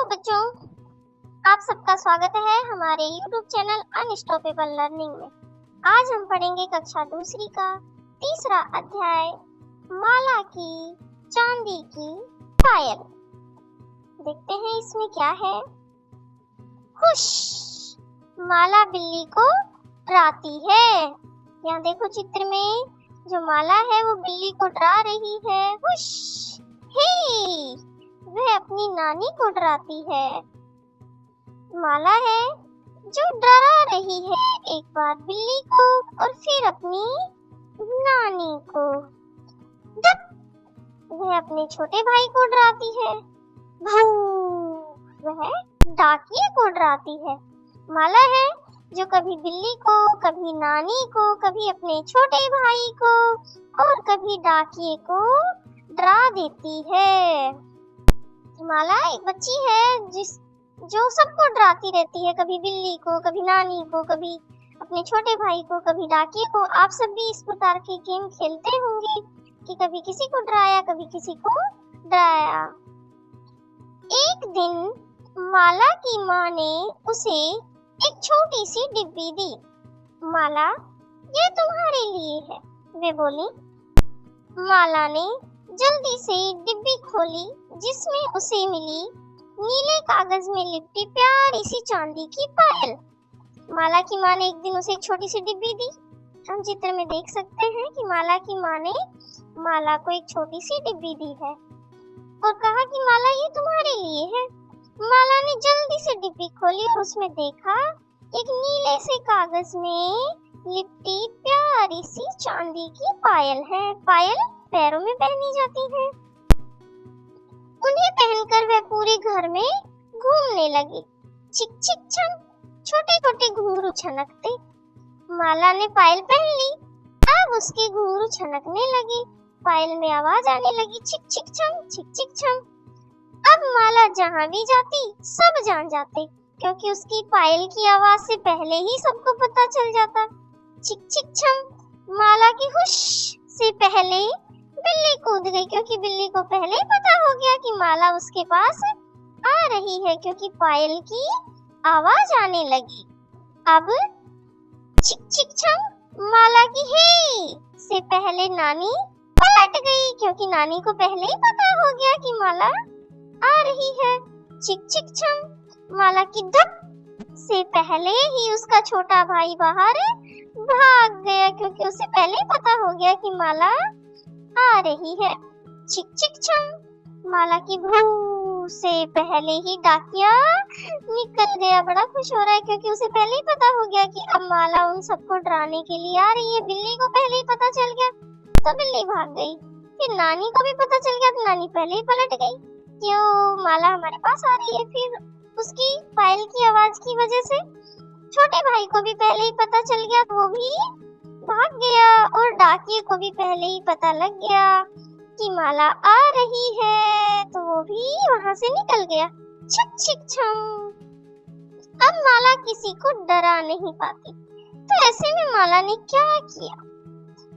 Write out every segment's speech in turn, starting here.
बच्चों, आप सबका स्वागत है हमारे YouTube चैनल अनस्टॉपेबल लर्निंग में। आज हम पढ़ेंगे कक्षा दूसरी का तीसरा अध्याय माला की चांदी की पायल। देखते हैं इसमें क्या है। खुश माला बिल्ली को डराती है। यहाँ देखो चित्र में जो माला है वो बिल्ली को डरा रही है। खुश हे वह अपनी नानी को डराती है। माला है जो डरा रही है एक बार बिल्ली को और फिर अपनी नानी को। वह अपने छोटे भाई को डराती है। वह डाकिये को डराती है। माला है जो कभी बिल्ली को, कभी नानी को, कभी अपने छोटे भाई को और कभी डाकिये को डरा देती है। माला एक बच्ची है जो सबको डराती रहती है, कभी बिल्ली को, कभी नानी को, कभी अपने छोटे भाई को, कभी डाकिये को। आप सब भी इस प्रकार के गेम खेलते होंगे कि कभी किसी को डराया, कभी किसी को डराया। एक दिन माला की माँ ने उसे एक छोटी सी डिब्बी दी। माला ये तुम्हारे लिए है, वे बोली। माला ने जल्दी से डिब्बी खोली जिसमें उसे मिली नीले कागज में लिपटी प्यारी सी चांदी की पायल। माला की माँ ने एक दिन उसे एक छोटी सी डिब्बी दी। हम चित्र में देख सकते हैं कि माला की माँ ने माला को एक छोटी सी डिब्बी दी है और कहा कि माला ये तुम्हारे लिए है। माला ने जल्दी से डिब्बी खोली और उसमें देखा एक नीले से कागज में लिपटी प्यारी सी चांदी की पायल है। पायल पैरों में पहनी जाती है। उन्हें पहनकर वह पूरे घर में घूमने लगी। छिक छिक छन छोटे छोटे घुंघरू छनकते। माला ने पायल पहन ली। अब उसके घुंघरू छनकने लगे। पायल में आवाज आने लगी, छिक छिक छन, छिक छिक छन। अब माला जहाँ भी जाती सब जान जाते, क्योंकि उसकी पायल की आवाज से पहले ही सबको पता चल जाता। छिक छिक छन माला की हुश से पहले बिल्ली कूद गई, क्योंकि बिल्ली को पहले ही पता हो गया कि माला उसके पास आ रही है, क्योंकि पायल की आवाज आने लगी। अब छिक छिक छम माला की हे से पहले नानी पलट गई, क्योंकि नानी को पहले ही पता हो गया कि माला आ रही है। छिक छिक छम माला की धप से पहले ही उसका छोटा भाई बाहर भाग गया, क्योंकि उसे पहले ही पता हो गया कि माला आ रही है। छिक छिक छम माला की भू से पहले ही डाकिया निकल गया। बड़ा खुश हो रहा है, क्योंकि उसे पहले ही पता हो गया कि अब माला उन सबको डराने के लिए आ रही है। बिल्ली को पहले ही पता चल गया तो बिल्ली भाग गई। फिर नानी को भी पता चल गया तो नानी पहले ही पलट गई, क्यों माला हमारे पास आ रही है। फिर उसकी पायल की आवाज की वजह से छोटे भाई को भी पहले ही पता चल गया तो वो भी भाग गया, और डाकिये को भी पहले ही पता लग गया कि माला आ रही है तो वो भी वहां से निकल गया। छिक छिक छम। अब माला किसी को डरा नहीं पाती, तो ऐसे में माला ने क्या किया,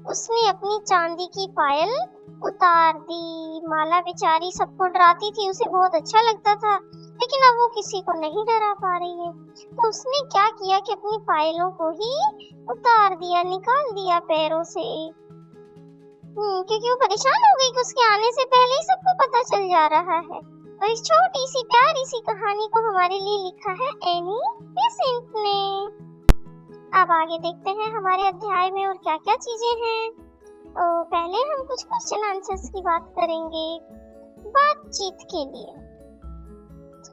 उसने अपनी चांदी की पायल उतार दी। माला बेचारी सबको डराती थी, उसे बहुत अच्छा लगता था, लेकिन अब वो किसी को नहीं डरा पा रही है, तो उसने क्या किया कि अपनी पायलों को ही उतार दिया, निकाल दिया पैरों से। क्योंकि वो परेशान हो गई कि उसके आने से पहले ही सबको पता चल जा रहा है। और इस छोटी सी प्यारी सी कहानी को हमारे लिए लिखा है एनी बेसेंट ने। अब आगे देखते हैं हमारे अध्याय में और क्या क्या चीजें हैं। तो पहले हम कुछ क्वेश्चन आंसर्स की बात करेंगे बातचीत के लिए।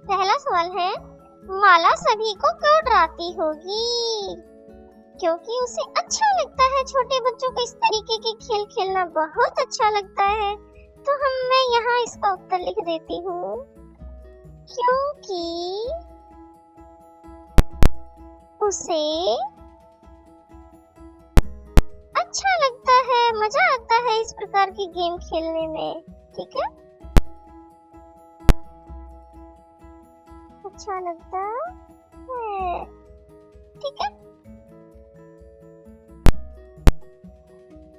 पहला सवाल है, माला सभी को क्यों डराती होगी? क्योंकि उसे अच्छा लगता है। छोटे बच्चों को इस तरीके के खेल खेलना बहुत अच्छा लगता है। तो मैं यहाँ इसका उत्तर लिख देती हूँ, क्योंकि उसे अच्छा लगता है, मजा आता है इस प्रकार के गेम खेलने में। ठीक है, अच्छा लगता है। ठीक है,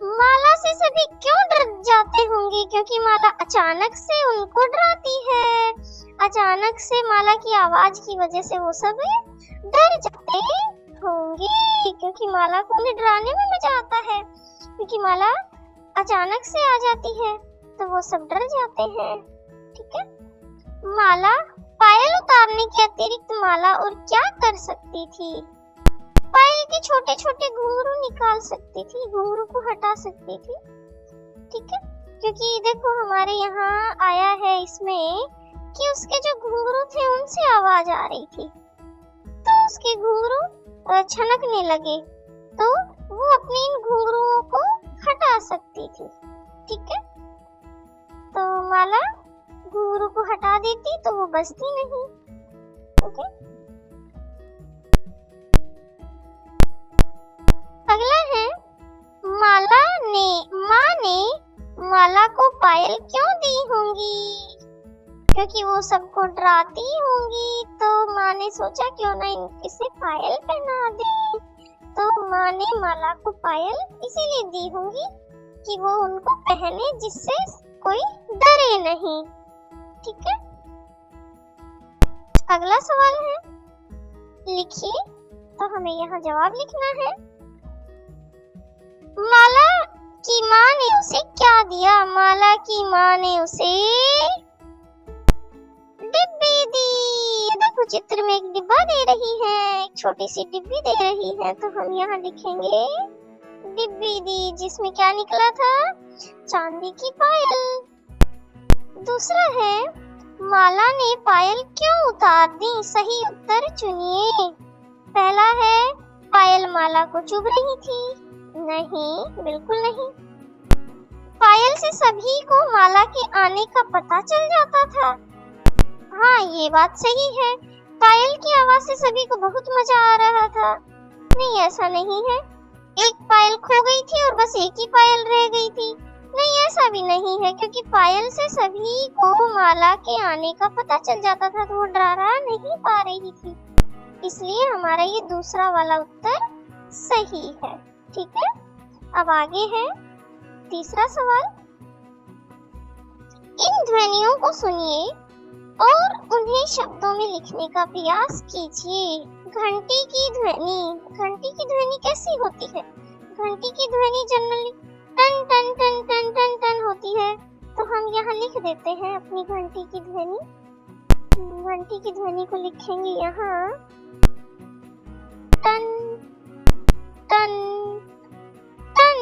माला से सभी क्यों डर जाते होंगे? क्योंकि माला अचानक से उनको डराती है। अचानक से माला की आवाज की वजह से वो सब डर जाते होंगे, क्योंकि माला को उन्हें डराने में मजा आता है। क्योंकि माला अचानक से आ जाती है तो वो सब डर जाते हैं। ठीक है, माला पायल उतारने के अतिरिक्त माला और क्या कर सकती थी? पायल के छोटे छोटे घुंघरू निकाल सकती थी, घुंघरू को हटा सकती थी। ठीक है, क्योंकि देखो हमारे यहाँ आया है इसमें कि उसके जो घुंघरू थे उनसे आवाज आ रही थी, तो उसके घुंघरू छनकने लगे तो वो अपने इन घुंघरुओं को हटा सकती थी। ठीक है, तो माला घुंघरू को हटा देती तो वो बजती नहीं। ओके, अगला है माँ ने माला को पायल क्यों दी होंगी? क्योंकि वो सबको डराती होंगी, तो माँ ने सोचा क्यों ना इसे पायल पहना दे। तो माँ ने माला को पायल इसीलिए दी होंगी कि वो उनको पहने, जिससे कोई डरे नहीं। ठीक है, अगला सवाल है, लिखिए। तो हमें यहाँ जवाब लिखना है। माला की माँ ने उसे क्या दिया? माला की माँ ने उसे डिब्बी दी। देखो चित्र में एक डिब्बा दे रही है, एक छोटी सी डिब्बी दे रही है, तो हम यहाँ लिखेंगे डिब्बी दी, जिसमें क्या निकला था? चांदी की पायल। दूसरा है, माला ने पायल क्यों उतार दी? सही उत्तर चुनिए। पहला है, पायल माला को चुभ रही थी। नहीं, बिल्कुल नहीं। पायल से सभी को माला के आने का पता चल जाता था। हाँ, ये बात सही है। पायल की आवाज से सभी को बहुत मजा आ रहा था। नहीं, ऐसा नहीं है। एक पायल खो गई थी और बस एक ही पायल रह गई थी। नहीं, ऐसा भी नहीं है, क्योंकि पायल से सभी को माला के आने का पता चल जाता था, तो वो डरा नहीं पा रही थी। इसलिए हमारा ये दूसरा वाला उत्तर सही है। ठीक है, अब आगे है तीसरा सवाल। इन ध्वनियों को सुनिए और उन्हें शब्दों में लिखने का प्रयास कीजिए। घंटी की ध्वनि कैसी होती है? घंटी की ध्वनि जनरली टन टन टन टन टन टन होती है, तो हम यहाँ लिख देते हैं अपनी घंटी की ध्वनि। घंटी की ध्वनि को लिखेंगे यहाँ टन टन टन।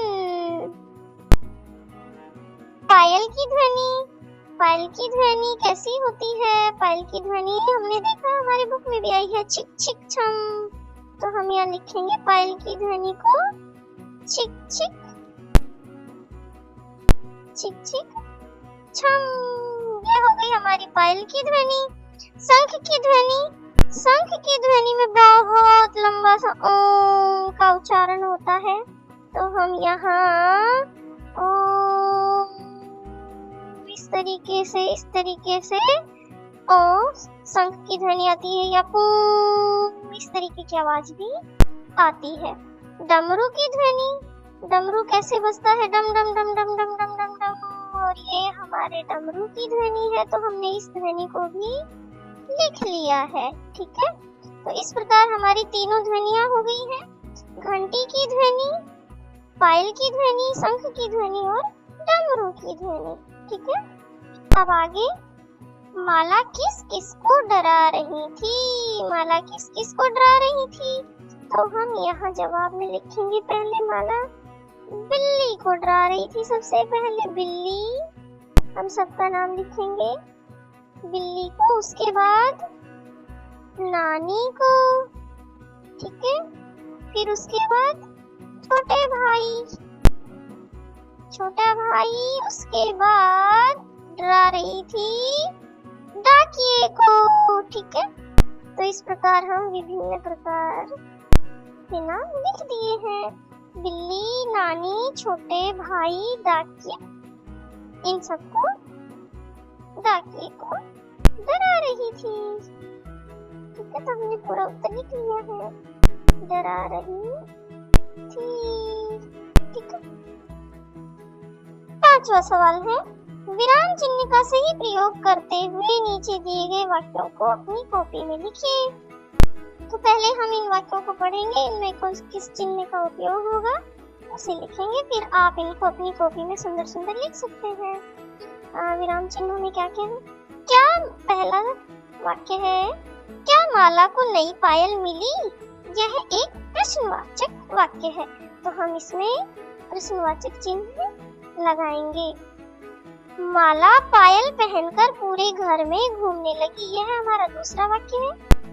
पायल की ध्वनि कैसी होती है? पायल की ध्वनि हमने देखा, हमारी बुक में भी आई है, चिक चिक छम। तो हम यहाँ लिखेंगे पायल की ध्वनि को चिक चिक चिक चिक छम। ये हो गई हमारी पायल की ध्वनि। शंख की ध्वनि में बहुत लंबा सा ओम का उच्चारण होता है, तो हम यहाँ ओम इस तरीके से ओ शंख की ध्वनि आती है, या पू इस तरीके की आवाज भी आती है। डमरू कैसे बजता है? डम डम डम डम डम डम डम डम। और ये हमारे डमरू की ध्वनि है, तो हमने इस ध्वनि को भी लिख लिया है। ठीक है, तो इस प्रकार हमारी तीनों ध्वनियां हो गई हैं, घंटी की ध्वनि, पायल की ध्वनि, शंख की ध्वनि और डमरू की ध्वनि। ठीक है, अब आगे, माला किस किस को डरा रही थी? माला किस किस को डरा रही थी? तो हम यहाँ जवाब में लिखेंगे, पहले माला बिल्ली को डरा रही थी। सबसे पहले बिल्ली, हम सबका नाम लिखेंगे बिल्ली को, उसके बाद नानी को। ठीक है, फिर उसके बाद छोटा भाई, उसके बाद डरा रही थी डाकिये को। ठीक है, तो इस प्रकार हम विभिन्न प्रकार के नाम लिख दिए हैं। बिल्ली, नानी, छोटे भाई, डाकिया, इन सबको डाकिये को डरा रही थी। ठीक है, तो हमने पूरा उत्तर लिख लिया है, डरा रही थी। ठीक है, पांचवा सवाल है, विराम चिन्ह का सही प्रयोग करते हुए नीचे दिए गए वाक्यों को अपनी कॉपी में लिखिए। तो पहले हम इन वाक्यों को पढ़ेंगे, इनमें किस चिन्ह का उपयोग होगा उसे लिखेंगे, फिर आप इनको अपनी कॉपी में सुंदर सुंदर लिख सकते हैं। विराम चिन्हों में क्या क्या है? क्या पहला वाक्य है, क्या माला को नई पायल मिली? यह एक प्रश्नवाचक वाक्य है, तो हम इसमें प्रश्नवाचक चिन्ह लगाएंगे। माला पायल पहनकर पूरे घर में घूमने लगी, यह हमारा दूसरा वाक्य है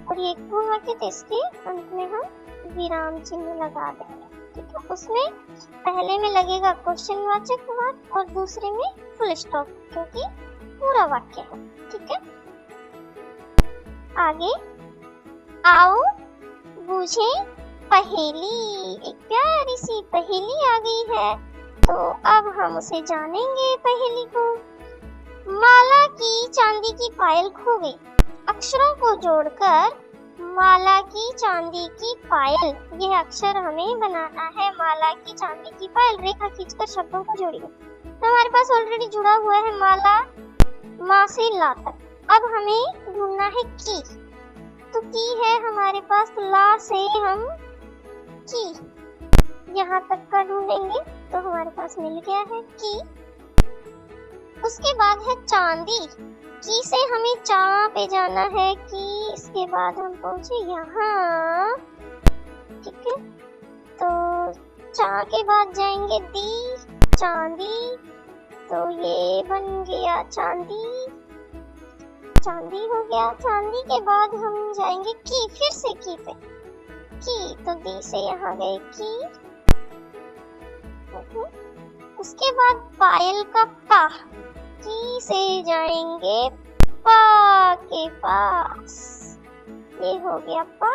और ये एक पूर्ण वाक्य, तो इसके अंत में हम विराम चिन्ह लगा देंगे। ठीक है, उसमें पहले में लगेगा क्वेश्चनवाचक वाक्य और दूसरे में फुल स्टॉप, क्योंकि पूरा वाक्य है। ठीक है, आगे आओ बूझे पहेली। एक प्यारी सी पहेली आ गई है, तो अब हम उसे जानेंगे पहेली को। माला की चांदी की पायल खो गई। अक्षरों को जोड़कर माला की चांदी की पायल, यह अक्षर हमें बनाना है। माला की चांदी की पायल, रेखा खींचकर शब्दों को जोड़िए। तो हमारे पास ऑलरेडी जुड़ा हुआ है माला, माँ से ला तक। अब हमें ढूंढना है की, तो की है हमारे पास, ला से हम की यहाँ तक का ढूंढेंगे, तो हमारे पास मिल गया है की। उसके बाद है चांदी, की से हमें चा पे जाना है की, इसके बाद हम पहुंचे यहाँ। ठीक है, तो चा के बाद जाएंगे दी, चांदी, तो ये बन गया चांदी, चांदी हो गया। चांदी के बाद हम जाएंगे की, फिर से की पे, की, तो दी से यहाँ गए की। उसके बाद पायल का पा, की से जाएंगे पा के पास, ये हो गया पा।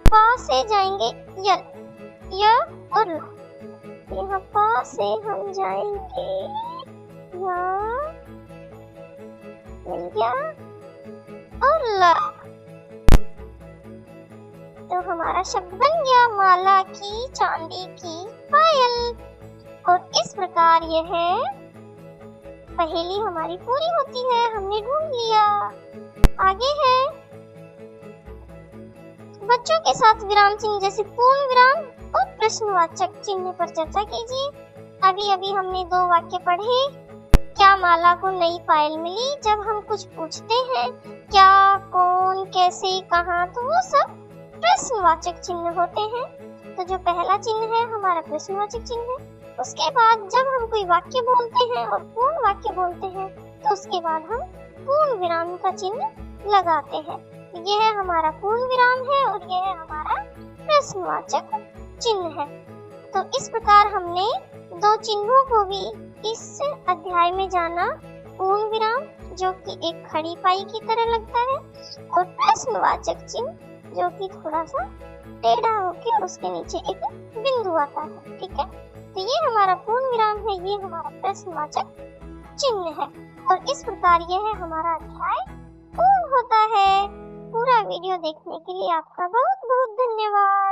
पा से जाएंगे यल, य और ला, यहाँ पा से हम जाएंगे यहाँ, मिल गया, और ला, तो हमारा शब्द बन गया माला की चांदी की पायल। और इस प्रकार यह पहेली हमारी पूरी होती है, हमने ढूंढ लिया। आगे है बच्चों के साथ विराम चिन्ह जैसे पूर्ण विराम और प्रश्नवाचक चिन्ह पर चर्चा कीजिए। अभी अभी हमने 2 वाक्य पढ़े। क्या माला को नई पायल मिली? जब हम कुछ पूछते हैं क्या, कौन, कैसे, कहाँ, तो वो सब प्रश्नवाचक चिन्ह होते हैं। तो जो पहला चिन्ह है हमारा प्रश्नवाचक चिन्ह है। उसके बाद जब हम कोई वाक्य बोलते हैं और पूर्ण वाक्य बोलते हैं, तो उसके बाद हम पूर्ण विराम का चिन्ह लगाते हैं। यह हमारा पूर्ण विराम है और यह हमारा प्रश्नवाचक चिन्ह है। तो इस प्रकार हमने 2 चिन्हों को भी इस अध्याय में जाना। पूर्ण विराम जो कि एक खड़ी पाई की तरह लगता है, और प्रश्नवाचक चिन्ह जो कि थोड़ा सा टेढ़ा होकर उसके नीचे एक बिंदु आता है। ठीक है, तो ये हमारा पूर्ण विराम है, ये हमारा प्रश्नवाचक चिन्ह है। और इस प्रकार यह हमारा अध्याय पूर्ण होता है। पूरा वीडियो देखने के लिए आपका बहुत बहुत धन्यवाद।